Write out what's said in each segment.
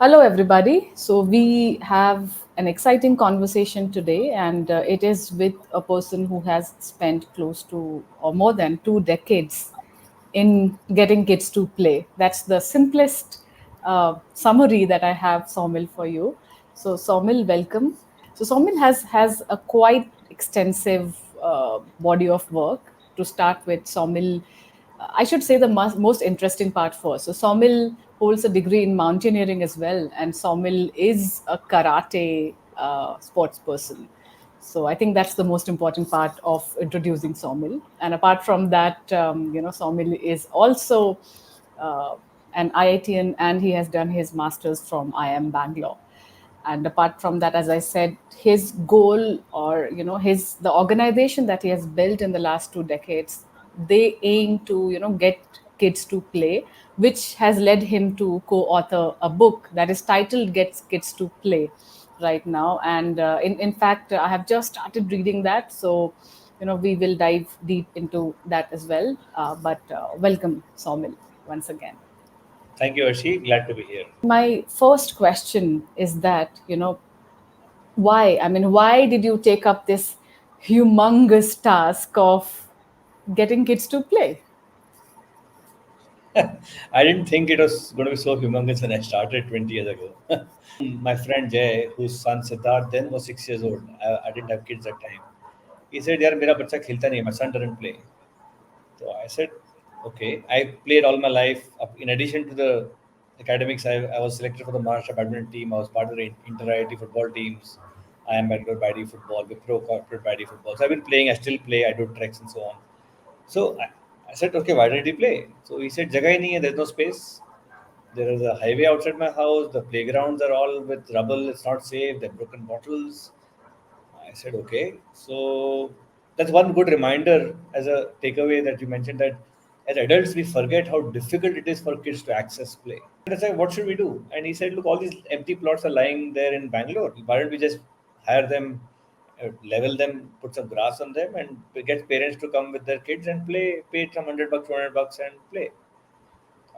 Hello, everybody. So, we have an exciting conversation today, and it is with a person who has spent close to or more than 2 decades in getting kids to play. That's the simplest summary that I have, Saumil, for you. So, Saumil, welcome. So, Saumil has a quite extensive body of work. To start with, Saumil, I should say the most interesting part first. So, Saumil holds a degree in mountaineering as well, and Saumil is a karate sports person. So I think that's the most important part of introducing Saumil. And apart from that, Saumil is also uh, an IITian, and he has done his masters from IIM Bangalore. And apart from that, as I said, his goal, or his the organization that he has built in the last 2 decades, they aim to get kids to play, which has led him to co-author a book that is titled "Gets Kids to Play" right now. And in fact, I have just started reading that, so we will dive deep into that as well. But welcome, Saumil, once again. Thank you, Arshi. Glad to be here. My first question is that, why did you take up this humongous task of getting kids to play? I didn't think it was going to be so humongous when I started 20 years ago. My friend Jay, whose son Siddharth then was 6 years old, I didn't have kids at time. He said, "Yaar, mera bachcha khelta nahi hai. My son doesn't play." So I said, "Okay." I played all my life. In addition to the academics, I was selected for the Maharashtra badminton team. I was part of the inter-IIT football teams. I am Bangalore Baddy football, Wipro corporate Baddy football. So I've been playing. I still play. I do treks and so on. So I said, okay, why did he play? So he said, Jaga hi nahi hai, there's no space. There is a highway outside my house. The playgrounds are all with rubble. It's not safe. There are broken bottles. I said, okay. So that's one good reminder as a takeaway that you mentioned that as adults, we forget how difficult it is for kids to access play. I said, what should we do? And he said, look, all these empty plots are lying there in Bangalore. Why don't we just hire them, level them, put some grass on them, and get parents to come with their kids and play, pay some $100, $200 and play.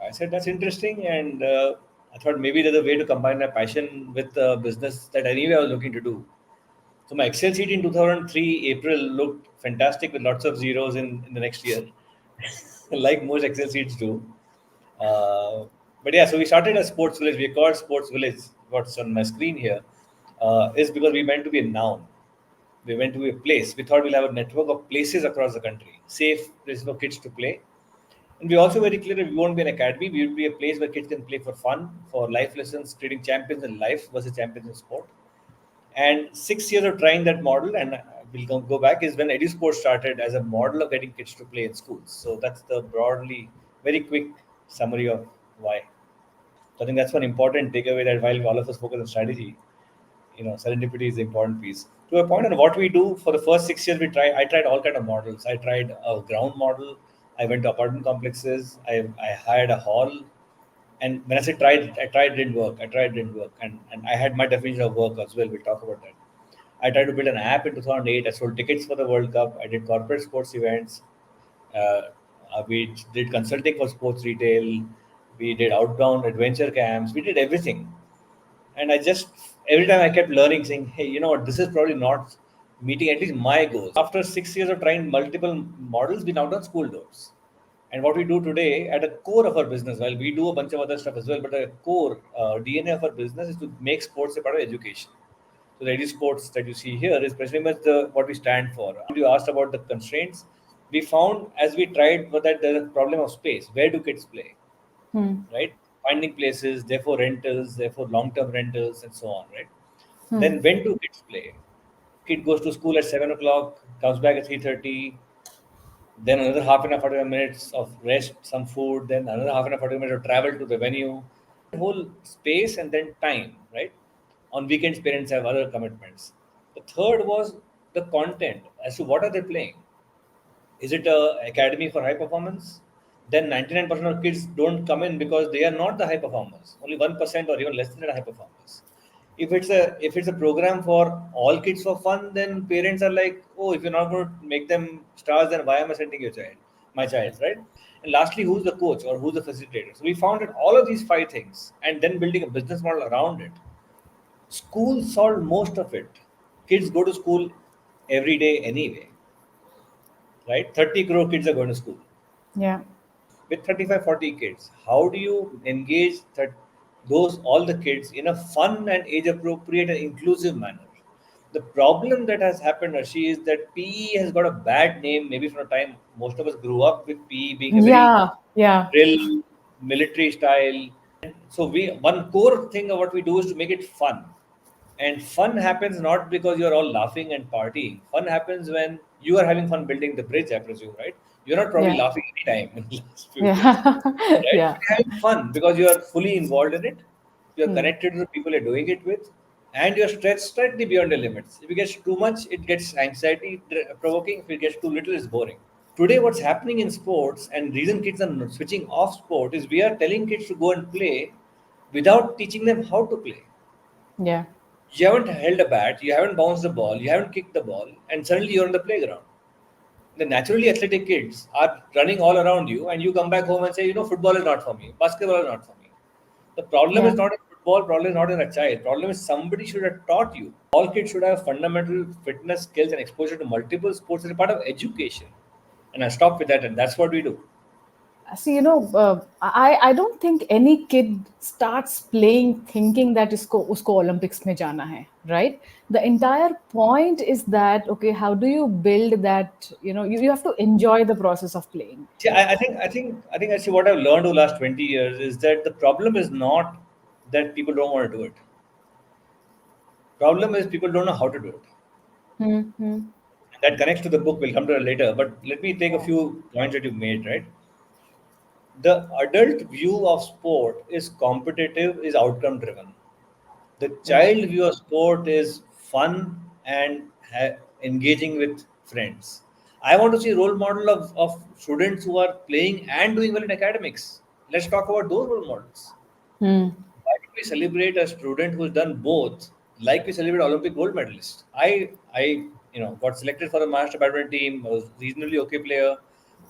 I said, that's interesting. And I thought maybe there's a way to combine my passion with the business that anyway I was looking to do. So my Excel sheet in 2003 April looked fantastic with lots of zeros in the next year, like most Excel sheets do. But yeah, so we started a sports village. We called sports village. What's on my screen here is because we meant to be a noun. We went to a place. We thought we'll have a network of places across the country, safe places for kids to play. And we also very clear that we won't be an academy. We will be a place where kids can play for fun, for life lessons, creating champions in life versus champions in sport. And 6 years of trying that model, and we'll go back, is when EduSport started as a model of getting kids to play in schools. So that's the broadly, very quick summary of why. So I think that's one important takeaway that while all of us focus on strategy, serendipity is the important piece. To a point on what we do for the first 6 years, I tried all kind of models. I tried a ground model. I went to apartment complexes. I hired a hall. And when I say tried, I tried didn't work. I tried didn't work. And I had my definition of work as well. We'll talk about that. I tried to build an app in 2008. I sold tickets for the World Cup. I did corporate sports events. Uh, we did consulting for sports retail. We did outbound adventure camps. We did everything. And I just, every time I kept learning, saying, hey, you know what, this is probably not meeting at least my goals. After 6 years of trying multiple models, we now done school doors. And what we do today at the core of our business, while we do a bunch of other stuff as well, but the core DNA of our business is to make sports a part of education. So the sports that you see here is pretty much what we stand for. You asked about the constraints. We found as we tried that there's a problem of space. Where do kids play? Hmm. Right? Finding places, therefore rentals, therefore long-term rentals, and so on, right? Hmm. Then when do kids play? Kid goes to school at 7 o'clock, comes back at 3:30, then another half an hour, 45 minutes of rest, some food, then another half an hour, 40 minutes of travel to the venue. Whole space and then time, right? On weekends, parents have other commitments. The third was the content as to what are they playing. Is it a academy for high performance? Then 99% of kids don't come in because they are not the high performers. Only 1% or even less than that are high performers. If it's a program for all kids for fun, then parents are like, oh, if you're not going to make them stars, then why am I sending your child? my child, right? And lastly, who's the coach or who's the facilitator? So we found that all of these five things, and then building a business model around it. School solved most of it. Kids go to school every day anyway, right? 30 crore kids are going to school. Yeah. With 35, 40 kids, how do you engage those all the kids in a fun and age appropriate and inclusive manner? The problem that has happened, Arshi, is that PE has got a bad name, maybe from the time most of us grew up with PE being a very Yeah. Yeah. drill, military style. So we one core thing of what we do is to make it fun. And fun happens not because you're all laughing and partying. Fun happens when you are having fun building the bridge, I presume, right? You're not probably Yeah. laughing any time in the last few years, Yeah. right? Yeah. But you're having fun because you are fully involved in it. You're Hmm. connected to the people you're doing it with, and you're stretched slightly beyond the limits. If it gets too much, it gets anxiety provoking. If it gets too little, it's boring. Today, what's happening in sports and reason kids are switching off sport is we are telling kids to go and play without teaching them how to play. Yeah. You haven't held a bat, you haven't bounced the ball, you haven't kicked the ball, and suddenly you're on the playground. The naturally athletic kids are running all around you, and you come back home and say, football is not for me, basketball is not for me. The problem Yeah. is not in football, problem is not in a child. Problem is somebody should have taught you. All kids should have fundamental fitness skills and exposure to multiple sports as a part of education. And I stop with that, and that's what we do. See, I don't think any kid starts playing thinking that usko Olympics mein jana hai, right? The entire point is that, okay, how do you build that? You have to enjoy the process of playing. See, I think actually what I've learned over the last 20 years is that the problem is not that people don't want to do it. Problem is people don't know how to do it. Hmm. That connects to the book. We'll come to it later. But let me take a few points that you made, right? The adult view of sport is competitive, is outcome driven. The Yeah. child view of sport is fun and engaging with friends. I want to see a role model of students who are playing and doing well in academics. Let's talk about those role models. Hmm. Why don't we celebrate a student who's done both, like we celebrate Olympic gold medalists? I got selected for the Maharashtra badminton team. I was reasonably okay player.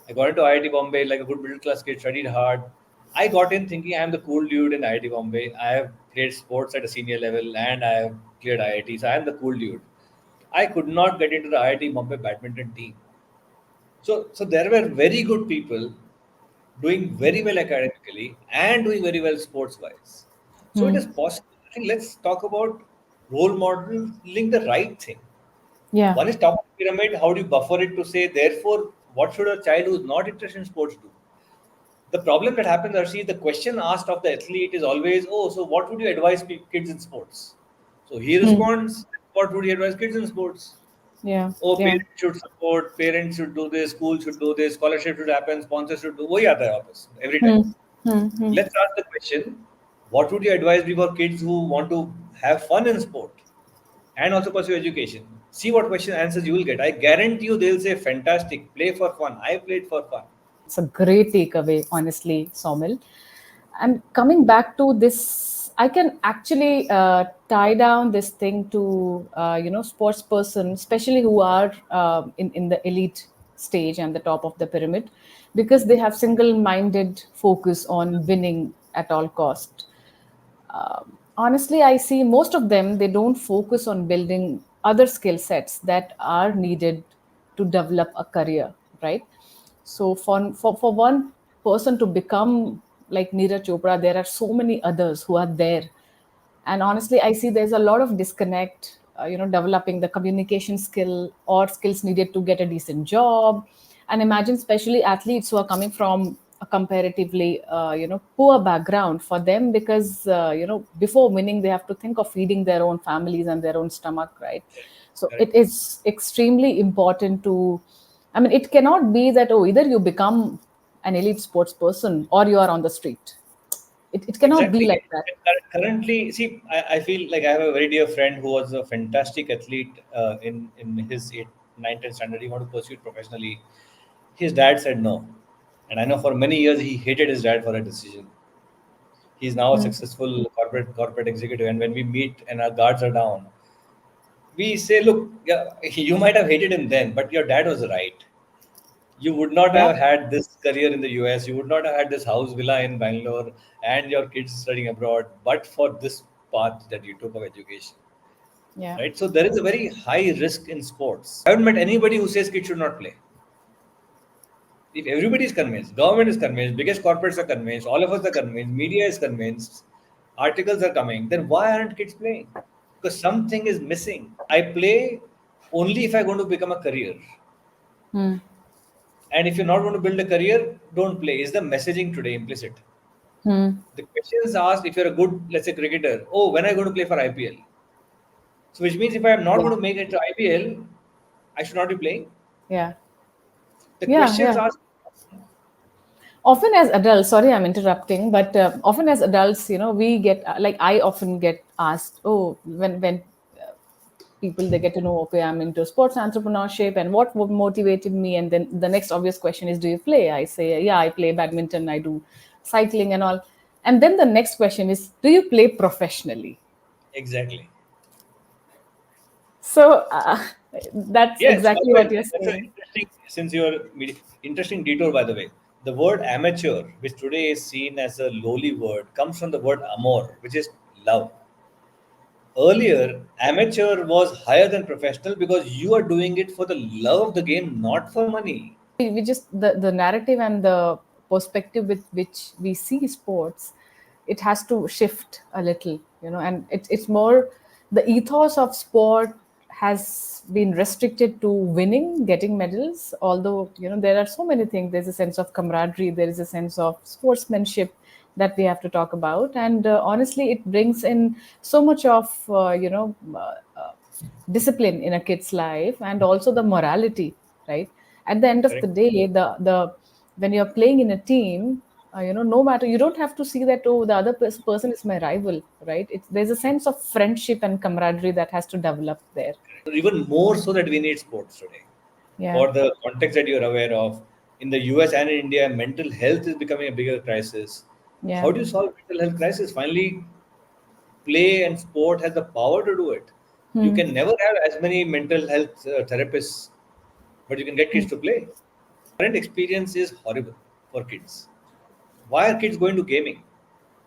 I got into IIT Bombay like a good middle class kid, studied hard. I got in thinking I'm the cool dude in IIT Bombay. I have played sports at a senior level and I have cleared IIT, so I'm the cool dude. I could not get into the IIT Bombay badminton team. So there were very good people doing very well academically and doing very well sports wise. So it Hmm. is possible. I think let's talk about role modeling the right thing. Yeah. One is top of the pyramid. How do you buffer it to say, therefore, what should a child who's not interested in sports do? The problem that happens, Arshi, the question asked of the athlete is always, oh, so what would you advise kids in sports? So he Hmm. responds, what would you advise kids in sports? Yeah. Oh, Yeah. parents should support, parents should do this, school should do this, scholarship should happen, sponsors should do. वही आता है वापस every time. Hmm. Hmm. Hmm. Let's ask the question: what would you advise me for kids who want to have fun in sport and also pursue education? See what question answers you will get. I guarantee you they'll say fantastic, play for fun. I played for fun. It's a great takeaway, honestly, Saumil. And coming back to this, I can actually tie down this thing to sports person, especially who are in the elite stage and the top of the pyramid, because they have single-minded focus on winning at all cost. Honestly, I see most of them, they don't focus on building other skill sets that are needed to develop a career, right? So for one person to become like Neeraj Chopra, there are so many others who are there. And honestly, I see there's a lot of disconnect, developing the communication skill or skills needed to get a decent job. And imagine especially athletes who are coming from a comparatively poor background, for them, because before winning they have to think of feeding their own families and their own stomach, right? So it Correct. is extremely important to, I mean, it cannot be that, oh, either you become an elite sports person or you are on the street. It cannot be Exactly. like that. Currently, see, I feel like I have a very dear friend who was a fantastic athlete in his 9th, 10th standard. He wanted to pursue it professionally. His dad said no, and I know for many years he hated his dad for a decision. He's now a Hmm. successful corporate executive, and when we meet and our guards are down, we say, look, yeah, you might have hated him then, but your dad was right. You would not Yeah, have had this career in the US. You would not have had this house villa in Bangalore and your kids studying abroad, but for this path that you took of education. yeah. Right? So there is a very high risk in sports. I haven't met anybody who says kids should not play. If everybody is convinced, government is convinced, biggest corporates are convinced, all of us are convinced, media is convinced, articles are coming, then why aren't kids playing? Because something is missing. I play only if I want to become a career. Hmm. And if you're not going to build a career, don't play. Is the messaging today implicit? Hmm. The question is asked if you're a good, let's say, cricketer. Oh, when are you going to play for IPL? So, which means if I'm not Yeah, going to make it to IPL, I should not be playing. yeah, The yeah, questions yeah. asked. Often as adults, sorry, I'm interrupting, but often as adults, we get like I often get asked, oh, when people they get to know, okay, I'm into sports entrepreneurship, and what motivated me, and then the next obvious question is, do you play? I say, yeah, I play badminton, I do cycling and all, and then the next question is, do you play professionally? Exactly. So that's Yes, by exactly the way, what you're that's an saying. interesting, since you're interesting detour, by the way. The word amateur, which today is seen as a lowly word, comes from the word amor, which is love. Earlier, amateur was higher than professional because you are doing it for the love of the game, not for money. We just the narrative and the perspective with which we see sports, it has to shift a little, and it's more the ethos of sport has been restricted to winning, getting medals, although there are so many things. There's a sense of camaraderie, there is a sense of sportsmanship that we have to talk about, and honestly it brings in so much of discipline in a kid's life, and also the morality, right? At the end of the Correct. day, the when you're playing in a team, no matter, you don't have to see that, oh, the other person is my rival, right? There's a sense of friendship and camaraderie that has to develop there. Even more so that we need sports today. Yeah, For the context that you're aware of, in the US and in India, mental health is becoming a bigger crisis. yeah. How do you solve mental health crisis? Finally, play and sport has the power to do it. You Hmm. can never have as many mental health therapists, but you can get kids to play. Current experience is horrible for kids. Why are kids going to gaming?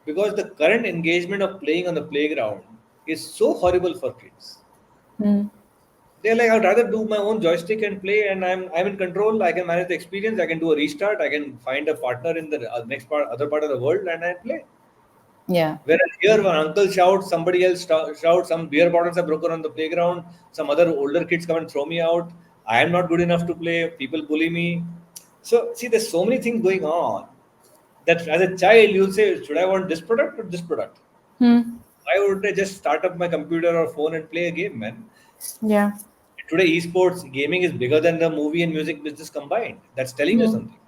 Because the current engagement of playing on the playground is so horrible for kids. Hmm. They're like, I'd rather do my own joystick and play, and I'm in control. I can manage the experience. I can do a restart. I can find a partner in the next part, other part of the world, and I play. Yeah. Whereas here, when uncle shouts, somebody else shouts, some beer bottles are broken on the playground, some other older kids come and throw me out. I am not good enough to play. People bully me. So, see, there's so many things going on that as a child, you'll say, should I want this product or this product? Hmm. Why would I just start up my computer or phone and play a game, man? Yeah. Today, esports gaming is bigger than the movie and music business combined. That's telling you Hmm. something.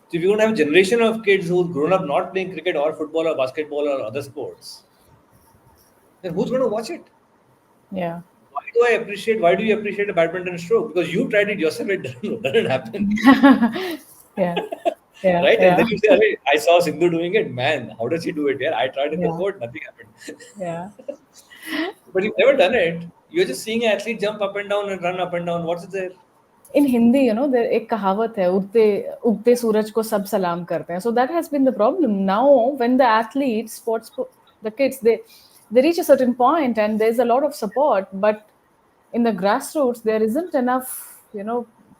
So, if you don't have a generation of kids who've grown up not playing cricket or football or basketball or other sports, then who's going to watch it? Yeah. Why do you appreciate a badminton stroke? Because you tried it yourself, it doesn't happen. Yeah. Yeah. Right? And Yeah. then you say, "Arey, I saw Sindhu doing it. Man, how does she do it? Yeah, I tried in the Yeah. court, nothing happened. Yeah. But you've never done it. You're just seeing an athlete jump up and down and run up and down. What's there? इन हिंदी एक कहावत है, उगते उगते सूरज को सब सलाम करते हैं. So that has been the problem. Now when the athletes, the kids, they reach a certain point and there's a lot of support, but in the grassroots there isn't enough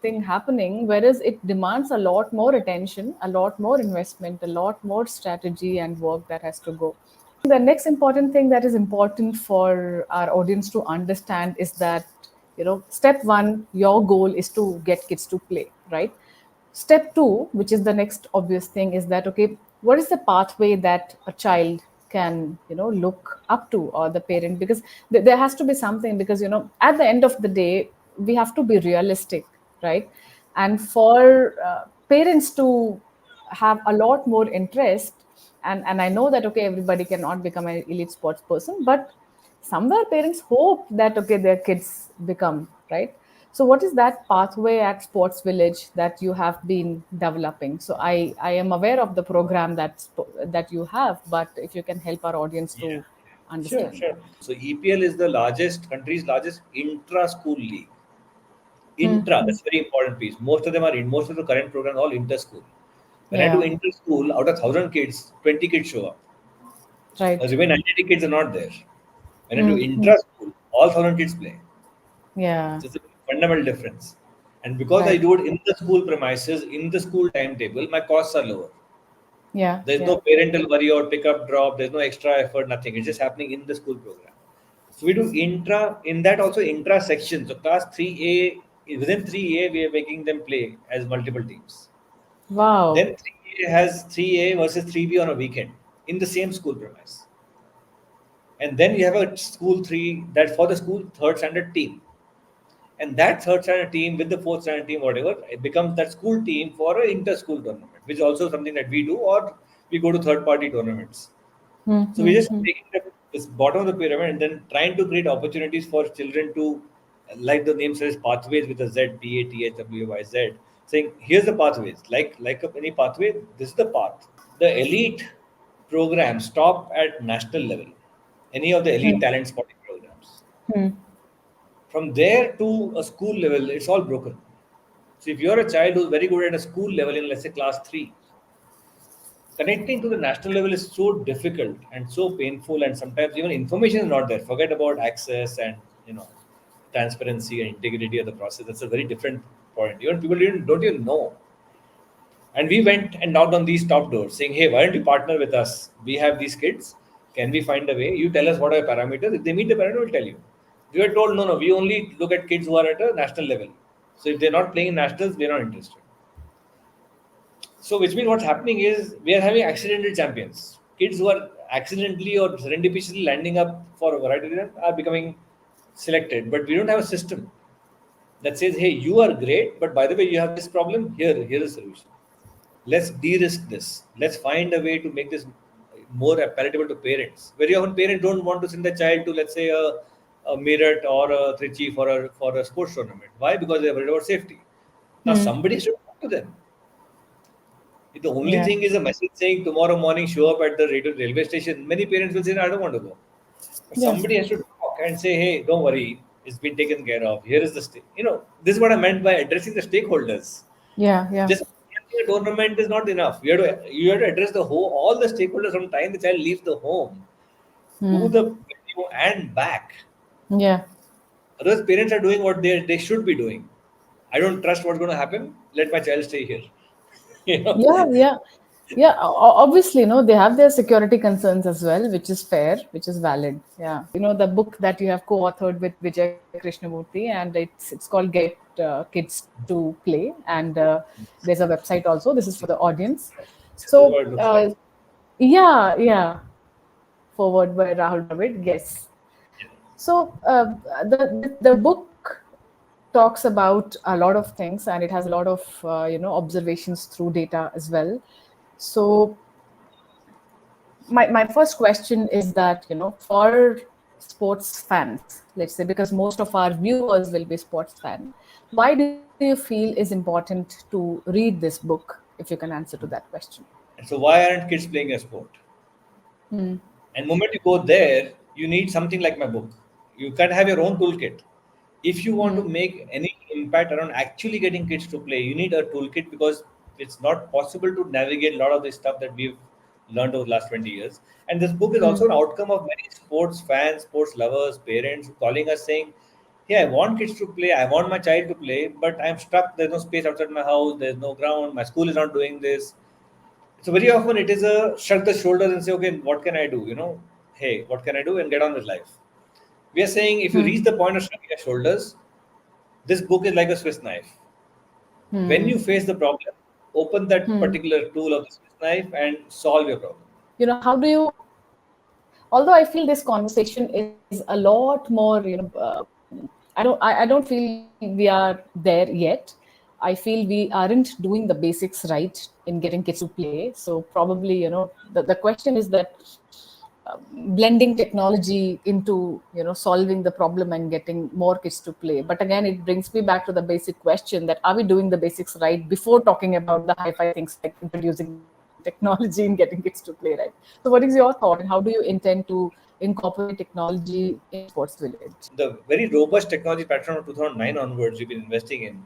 thing happening, whereas it demands a lot more attention, a lot more investment, a lot more strategy and work that has to go. The next important thing that is important for our audience to understand is that, step one, your goal is to get kids to play, right? Step two, which is the next obvious thing, is that, okay, what is the pathway that a child can, look up to, or the parent? Because there has to be something, because, at the end of the day, we have to be realistic, right? And for parents to have a lot more interest, and I know that, okay, everybody cannot become an elite sports person, but somewhere parents hope that, okay, their kids become, right? So what is that pathway at Sports Village that you have been developing? So I am aware of the program that you have, but if you can help our audience Yeah. to Sure, understand sure. that. So EPL is the country's largest intra-school league. Intra, that's very important piece. Most of the current programs are all inter-school. When I do Yeah. inter-school, out of 1,000 kids, 20 kids show up. Right. The remaining 90 kids are not there. When I do Mm. intra-school, all 1,000 kids play. Yeah. So it's a fundamental difference. And because I Right. do it in the school premises, in the school timetable, my costs are lower. Yeah. There's no Yeah. parental worry or pick up drop. There's no extra effort, nothing. It's just happening in the school program. So we do intra, in that also intra section. So class 3A, within 3A, we are making them play as multiple teams. Wow. Then 3A has 3A versus 3B on a weekend in the same school premise. And then you have a school three that for the school third standard team. And that third standard team with the fourth standard team, whatever, it becomes that school team for an inter-school tournament, which is also something that we do, or we go to third-party tournaments. So we're just Mm-hmm. taking this bottom of the pyramid and then trying to create opportunities for children to, like the name says, pathways with a Z, PATHWYZ, saying here's the pathways. Like any pathway, this is the path. The elite programs stop at national level. Any of the elite talent spotting programs. From there to a school level, it's all broken. So if you're a child who's very good at a school level in let's say class three, connecting to the national level is so difficult and so painful, and sometimes even information is not there. Forget about access and transparency and integrity of the process. That's a very different point. Even people don't even know. And we went and knocked on these top doors saying, hey, why don't you partner with us? We have these kids. Can we find a way? You tell us what are the parameters. If they meet the parameter, we'll tell you. We were told, no, no, we only look at kids who are at a national level. So if they're not playing in nationals, we're not interested. So which means what's happening is we are having accidental champions. Kids who are accidentally or serendipitously landing up for a variety of reasons are becoming selected. But we don't have a system that says, hey, you are great, but by the way, you have this problem. Here is a solution. Let's de-risk this. Let's find a way to make this more palatable to parents. Very often, parents don't want to send their child to, let's say, a Meerut or a Trichy for a sports tournament. Why? Because they're worried about safety. Now, somebody should talk to them. If the only Yeah. thing is a message saying tomorrow morning show up at the railway station, many parents will say, I don't want to go. But Yeah. somebody has to talk and say, hey, don't worry, it's been taken care of. Here is the this is what I meant by addressing the stakeholders. Yeah. Yeah. Just planning a tournament is not enough. You have to address the whole all the stakeholders from time the child leaves the home to the venue and back. Yeah. Otherwise, parents are doing what they should be doing. I don't trust what's going to happen. Let my child stay here. you know. Yeah. Yeah. Yeah. Obviously, they have their security concerns as well, which is fair, which is valid. Yeah. The book that you have co-authored with Vijay Krishnamurthy, and it's called Get Kids to Play, and there's a website also. This is for the audience. This is So, what it looks like. yeah, yeah. Forward by Rahul Dravid. Yes. So the book talks about a lot of things, and it has a lot of observations through data as well. So my first question is that for sports fans, let's say, because most of our viewers will be sports fan, why do you feel is important to read this book, if you can answer to that question? And so why aren't kids playing a sport? And moment you go there, you need something like my book. You can have your own toolkit. If you want to make any impact around actually getting kids to play, you need a toolkit because it's not possible to navigate a lot of this stuff that we've learned over the last 20 years. And this book is also an outcome of many sports fans, sports lovers, parents calling us saying, hey, I want kids to play, I want my child to play, but I'm stuck. There's no space outside my house, there's no ground, my school is not doing this. So very often it is a shrug the shoulders and say, okay, what can I do? Hey, what can I do and get on with life. We are saying if you reach the point of shrugging your shoulders, this book is like a Swiss knife. When you face the problem, open that particular tool of the Swiss knife and solve your problem. How do you, although I feel this conversation is a lot more, I don't feel we are there yet. I feel we aren't doing the basics right in getting kids to play. So probably, the question is that blending technology into, solving the problem and getting more kids to play. But again, it brings me back to the basic question that are we doing the basics right before talking about the hi-fi things like introducing technology? technology in getting kids to play, right? So what is your thought, and how do you intend to incorporate technology in Sports Village? The very robust technology pattern of 2009 onwards we've been investing in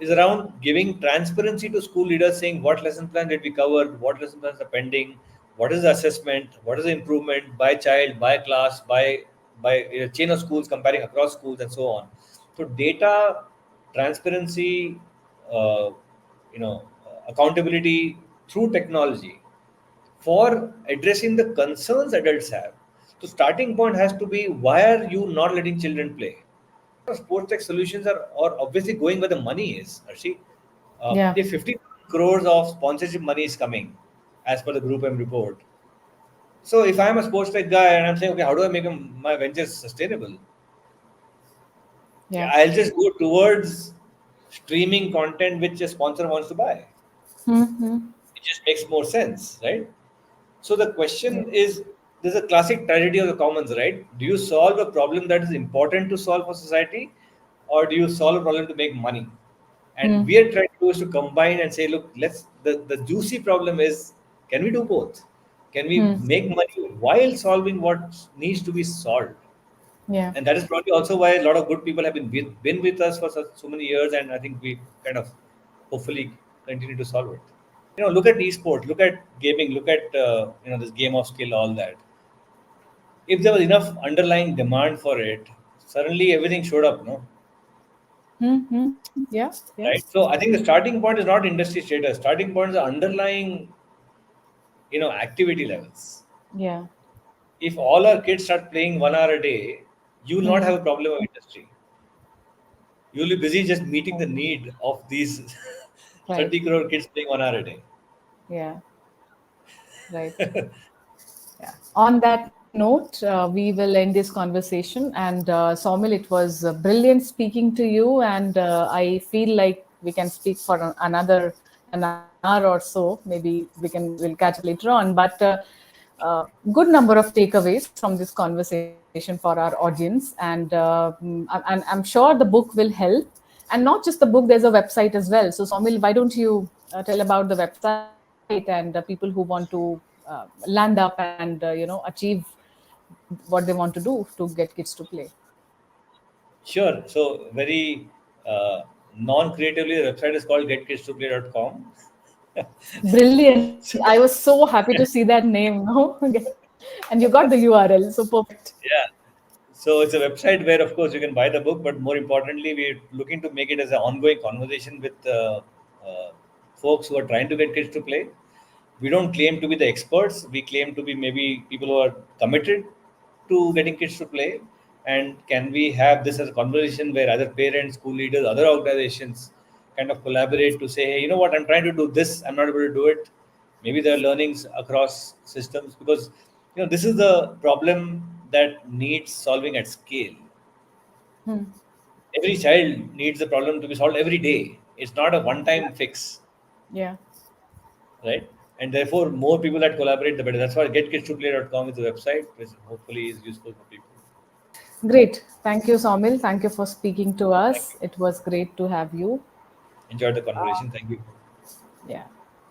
is around giving transparency to school leaders, saying what lesson plan did we cover, what lesson plans are pending, what is the assessment, what is the improvement by child, by class, by chain of schools, comparing across schools and so on. So data transparency, uh, accountability through technology for addressing the concerns adults have. So starting point has to be, why are you not letting children play? Sports tech solutions are obviously going where the money is. Arshi, Yeah. if 50 crores of sponsorship money is coming, as per the Group M report. So if I'm a sports tech guy and I'm saying, okay, how do I make my ventures sustainable? Yeah. I'll just go towards streaming content which a sponsor wants to buy. Mm-hmm. It just makes more sense, right? So the Yeah. question is, there's a classic tragedy of the commons, right? Do you solve a problem that is important to solve for society, or do you solve a problem to make money? And we Mm. are trying to do is to combine and say, look, the juicy problem is, can we do both? Can we Mm. make money while solving what needs to be solved? Yeah. And that is probably also why a lot of good people have been with us for so many years, and I think we kind of hopefully continue to solve it. Look at esports, look at gaming, look at this game of skill, all that. If there was enough underlying demand for it, suddenly everything showed up, no? Mm-hmm. Yeah. Yeah. Right? So I think the starting point is not industry status. Starting point is the underlying, activity levels. Yeah. If all our kids start playing 1 hour a day, you will not Mm. have a problem of industry. You will be busy just meeting the need of these Right. 30 crore kids playing 1 hour a day. Yeah. Right. Yeah. On that note, we will end this conversation. And Saumil, it was brilliant speaking to you. And I feel like we can speak for an hour or so. Maybe we'll catch up later on. But good number of takeaways from this conversation for our audience. And I'm sure the book will help. And not just the book, there's a website as well. So Saumil, why don't you tell about the website and people who want to land up and achieve what they want to do to get kids to play. Sure. So very non-creatively, the website is called getkidstoplay.com. Brilliant. I was so happy to see that name. No? And you got the URL. So perfect. Yeah. So it's a website where, of course, you can buy the book, but more importantly, we're looking to make it as an ongoing conversation with uh, folks who are trying to get kids to play. We don't claim to be the experts. We claim to be maybe people who are committed to getting kids to play. And can we have this as a conversation where other parents, school leaders, other organizations kind of collaborate to say, hey, you know what, I'm trying to do this, I'm not able to do it. Maybe there are learnings across systems, because this is the problem that needs solving at scale. Hmm. Every child needs the problem to be solved every day. It's not a one-time fix, Yeah. right? And therefore, more people that collaborate, the better. That's why getkidstoplay.com is the website, which hopefully is useful for people. Great. Thank you, Saumil. Thank you for speaking to Thank us. you. It was great to have you. Enjoyed the conversation. Thank you. Yeah.